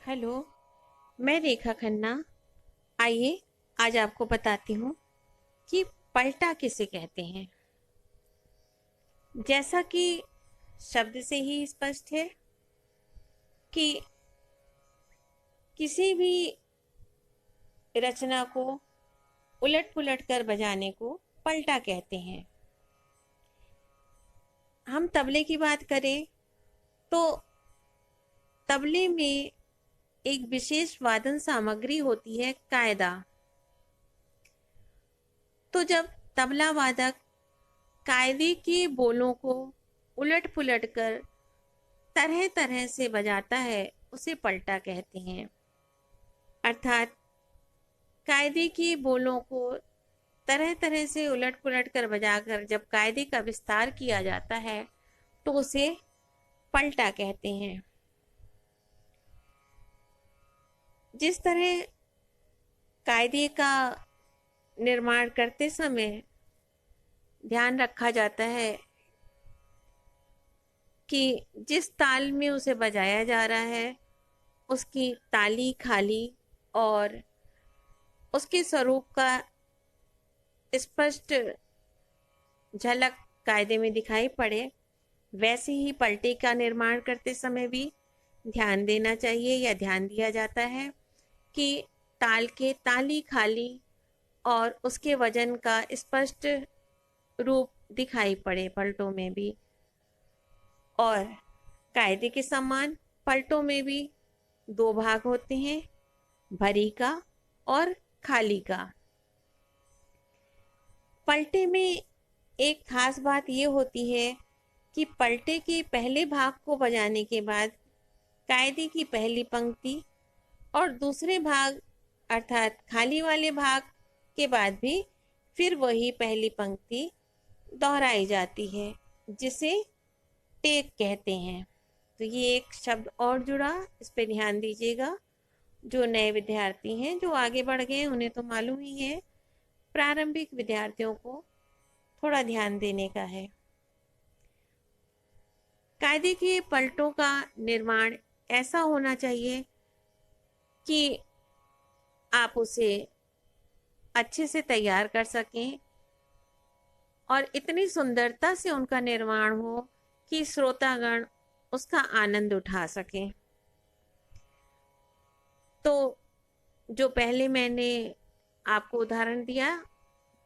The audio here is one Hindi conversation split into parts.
हेलो। मैं रेखा खन्ना। आइए आज आपको बताती हूँ कि पलटा किसे कहते हैं। जैसा कि शब्द से ही स्पष्ट है कि किसी भी रचना को उलट पुलट कर बजाने को पलटा कहते हैं। हम तबले की बात करें तो तबले में एक विशेष वादन सामग्री होती है, कायदा। तो जब तबला वादक कायदे के बोलों को उलट पुलट कर तरह तरह से बजाता है, उसे पलटा कहते हैं। अर्थात कायदे के बोलों को तरह तरह से उलट पुलट कर बजाकर जब कायदे का विस्तार किया जाता है तो उसे पलटा कहते हैं। जिस तरह कायदे का निर्माण करते समय ध्यान रखा जाता है कि जिस ताल में उसे बजाया जा रहा है उसकी ताली खाली और उसके स्वरूप का स्पष्ट झलक कायदे में दिखाई पड़े, वैसे ही पलटे का निर्माण करते समय भी ध्यान देना चाहिए या ध्यान दिया जाता है कि ताल के ताली खाली और उसके वजन का स्पष्ट रूप दिखाई पड़े पलटों में भी। और कायदे के समान पलटों में भी दो भाग होते हैं, भरी का और खाली का। पलटे में एक खास बात ये होती है कि पलटे के पहले भाग को बजाने के बाद कायदे की पहली पंक्ति और दूसरे भाग अर्थात खाली वाले भाग के बाद भी फिर वही पहली पंक्ति दोहराई जाती है, जिसे टेक कहते हैं। तो ये एक शब्द और जुड़ा, इस पे ध्यान दीजिएगा। जो नए विद्यार्थी हैं, जो आगे बढ़ गए उन्हें तो मालूम ही है, प्रारंभिक विद्यार्थियों को थोड़ा ध्यान देने का है। कायदे के पलटों का निर्माण ऐसा होना चाहिए कि आप उसे अच्छे से तैयार कर सकें और इतनी सुंदरता से उनका निर्माण हो कि श्रोतागण उसका आनंद उठा सकें। तो जो पहले मैंने आपको उदाहरण दिया,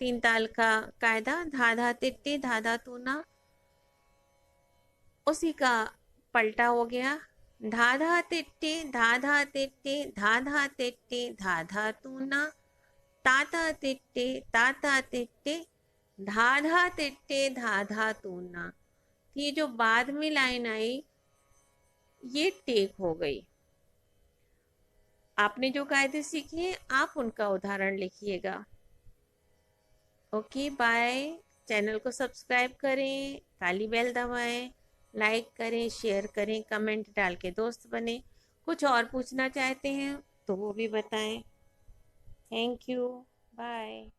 तीन ताल का कायदा, धा धा तिट्टी धा धा तूना, उसी का पलटा हो गया, धा धा तिट्टी धा धा तिट्टी धा धा तिट्टी धा धा तूना, ताता तिट्टी ताता तिट्टी धा धा तिट्टी धा धा तूना। ये जो बाद में लाइन आई ये टेक हो गई। आपने जो कायदे सीखे आप उनका उदाहरण लिखिएगा। Okay bye. चैनल को सब्सक्राइब करें, काली बेल दबाएं, लाइक करें, शेयर करें, कमेंट डाल के दोस्त बने। कुछ और पूछना चाहते हैं तो वो भी बताएं। Thank you. बाय।